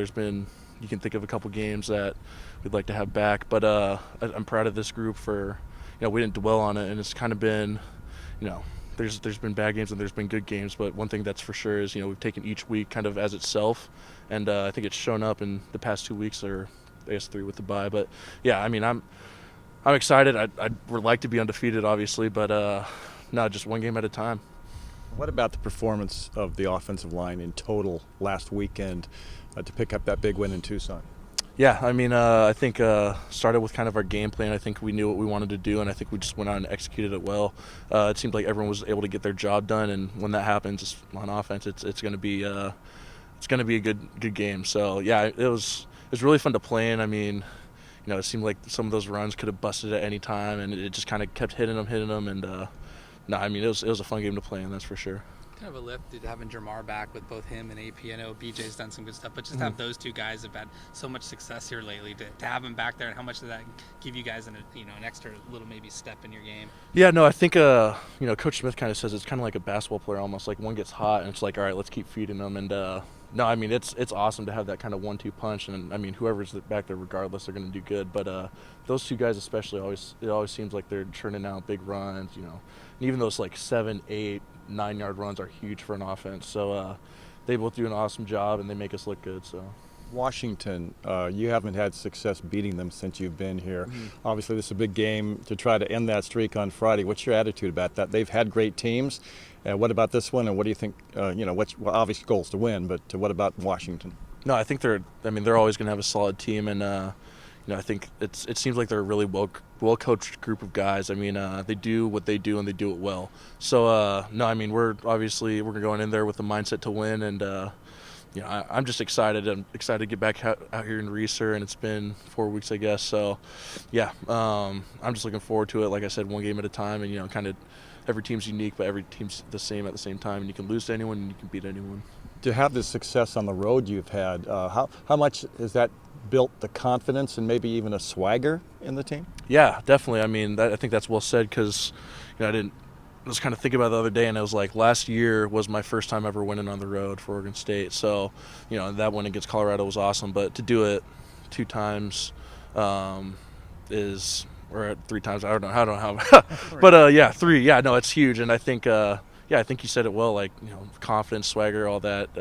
There's been, you can think of a couple games that we'd like to have back, but I'm proud of this group for, we didn't dwell on it, and it's kind of been, you know, there's been bad games and there's been good games, but one thing that's for sure is, we've taken each week kind of as itself, and I think it's shown up in the past 2 weeks, or I guess 3 with the bye. But yeah, I mean, I'm excited. I'd like to be undefeated, obviously, but no, just one game at a time. What about the performance of the offensive line in total last weekend to pick up that big win in Tucson? Yeah, I mean, I think started with kind of our game plan. I think we knew what we wanted to do, and I think we just went out and executed it well. It seemed like everyone was able to get their job done, and when that happens on offense, it's going to be a good game. So yeah, it was really fun to play in. I mean, it seemed like some of those runs could have busted at any time, and it just kind of kept hitting them, and no, I mean, it was a fun game to play in, that's for sure. Kind of a lift having Jamar back with both him and AP. I know BJ's done some good stuff, but just have those two guys have had so much success here lately. To have them back there, and how much did that give you guys an extra little maybe step in your game? Yeah, no, I think Coach Smith kind of says it's kind of like a basketball player almost. Like one gets hot, and it's like, all right, let's keep feeding them. And no, I mean it's awesome to have that kind of 1-2 punch, and I mean whoever's back there, regardless, they're going to do good. But those two guys especially, it always seems like they're churning out big runs. And even those like 7, 8, 9-yard runs are huge for an offense. So they both do an awesome job, and they make us look good. So. Washington, you haven't had success beating them since you've been here. Obviously, this is a big game to try to end that streak on Friday. What's your attitude about that? They've had great teams. What about this one, and what do you think? What's obvious goals to win, but what about Washington? No, I think they're always going to have a solid team, and I think it seems like they're a really well coached group of guys. I mean, they do what they do, and they do it well. So no, I mean we're going in there with the mindset to win, and I'm just excited. I'm excited to get back out here in Reeser, and it's been 4 weeks, I guess. So yeah, I'm just looking forward to it. Like I said, one game at a time, and kind of every team's unique, but every team's the same at the same time, and you can lose to anyone and you can beat anyone. To have this success on the road you've had, how much has that built the confidence and maybe even a swagger in the team? Yeah, definitely. I mean, I think that's well said, because I was kind of thinking about it the other day, and I was like, last year was my first time ever winning on the road for Oregon State. So, that win against Colorado was awesome, but to do it 2 times or at 3 times, I don't know how, but yeah, 3. Yeah, no, it's huge, and I think I think you said it well. Like confidence, swagger, all that,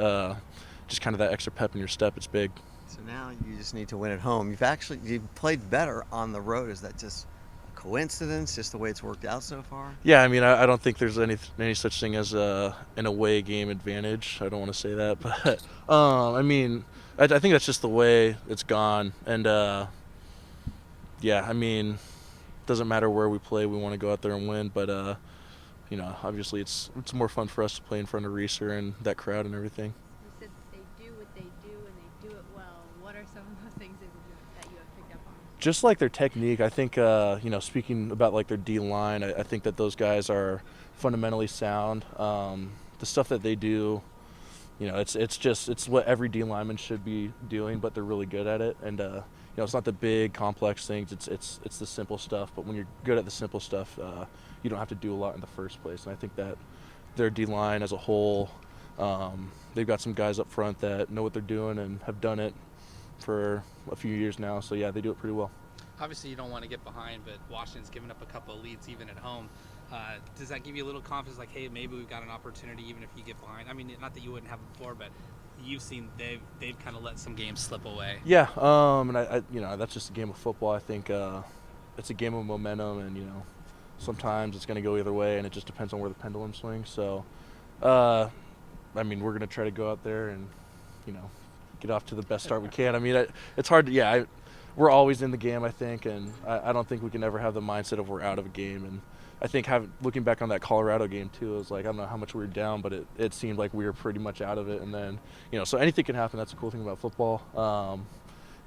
just kind of that extra pep in your step. It's big. So now you just need to win at home. You've played better on the road. Is that just a coincidence, just the way it's worked out so far? Yeah, I mean, I don't think there's any such thing as an away game advantage. I don't want to say that, but I mean, I think that's just the way it's gone. And yeah, I mean, it doesn't matter where we play. We want to go out there and win, but obviously it's more fun for us to play in front of Reeser and that crowd and everything. You said they do what they do and they do it well. What are some of the things that you have picked up on? Just like their technique, I think, speaking about like their D-line, I think that those guys are fundamentally sound. The stuff that they do, it's what every D lineman should be doing, but they're really good at it. And it's not the big complex things. It's the simple stuff. But when you're good at the simple stuff, you don't have to do a lot in the first place. And I think that their D-line as a whole, they've got some guys up front that know what they're doing and have done it for a few years now. So yeah, they do it pretty well. Obviously, you don't want to get behind, but Washington's given up a couple of leads even at home. Does that give you a little confidence, like, hey, maybe we've got an opportunity even if you get behind? I mean, not that you wouldn't have before, but you've seen they've kind of let some games slip away. Yeah, and I that's just a game of football. I think it's a game of momentum, and sometimes it's going to go either way, and it just depends on where the pendulum swings. So, I mean, we're going to try to go out there and get off to the best start we can. I mean, it's hard to we're always in the game, I think, and I don't think we can ever have the mindset of we're out of a game. And I think looking back on that Colorado game too, it was like, I don't know how much we were down, but it seemed like we were pretty much out of it. And then so anything can happen. That's the cool thing about football.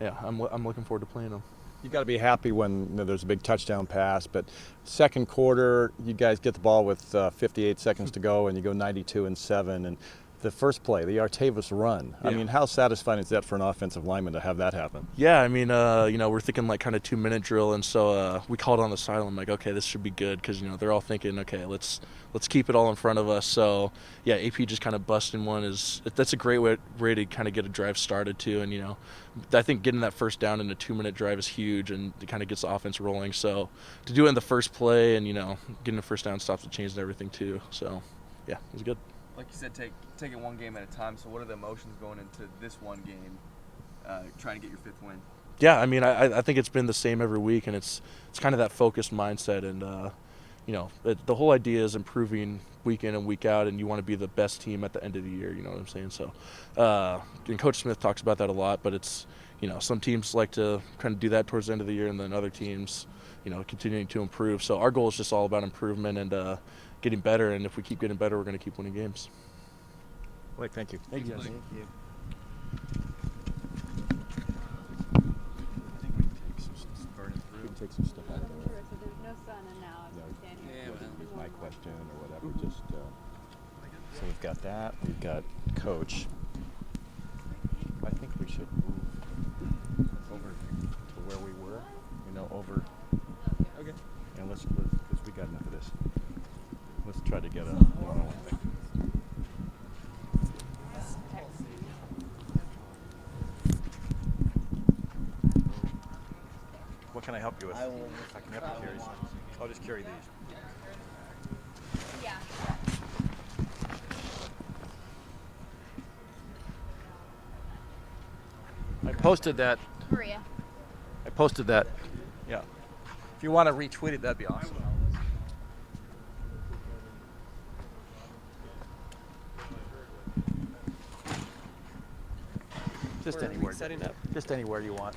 Yeah, I'm looking forward to playing them. You got to be happy when there's a big touchdown pass, but second quarter, you guys get the ball with 58 seconds to go, and you go 92-7, and the first play, the Artavis run. I Yeah. mean, how satisfying is that for an offensive lineman to have that happen? Yeah, I mean, we're thinking like kind of 2-minute drill, and so we called on the sideline like, okay, this should be good because they're all thinking, okay, let's keep it all in front of us. So yeah, AP just kind of busting one that's a great way to kind of get a drive started too, and I think getting that first down in a 2-minute drive is huge, and it kind of gets the offense rolling. So to do it in the first play and getting a first down stops the chains and everything too. So yeah, it was good. Like you said, take it one game at a time. So what are the emotions going into this one game, trying to get your 5th win? Yeah, I mean, I think it's been the same every week, and it's kind of that focused mindset, and the whole idea is improving week in and week out, and you want to be the best team at the end of the year. You know what I'm saying? So, and Coach Smith talks about that a lot, but it's some teams like to kind of do that towards the end of the year, and then other teams, continuing to improve. So our goal is just all about improvement and getting better, and if we keep getting better, we're going to keep winning games. Blake, thank you. Thank you guys. Thank you. We can take some stuff out there. So there's no sun and now Yeah, it's standing. Yeah, whether well. it's my question or whatever, just so we've got that. We've got Coach. I think we should move over to where we were. Over. Okay. And let's because we got enough of this. Let's try to get a one-on-one thing. What can I help you with? I can help you carry some. I'll just carry these. Yeah. I posted that. Maria. I posted that. Yeah. If you want to retweet it, that'd be awesome. Just anywhere. Setting up. Just anywhere you want.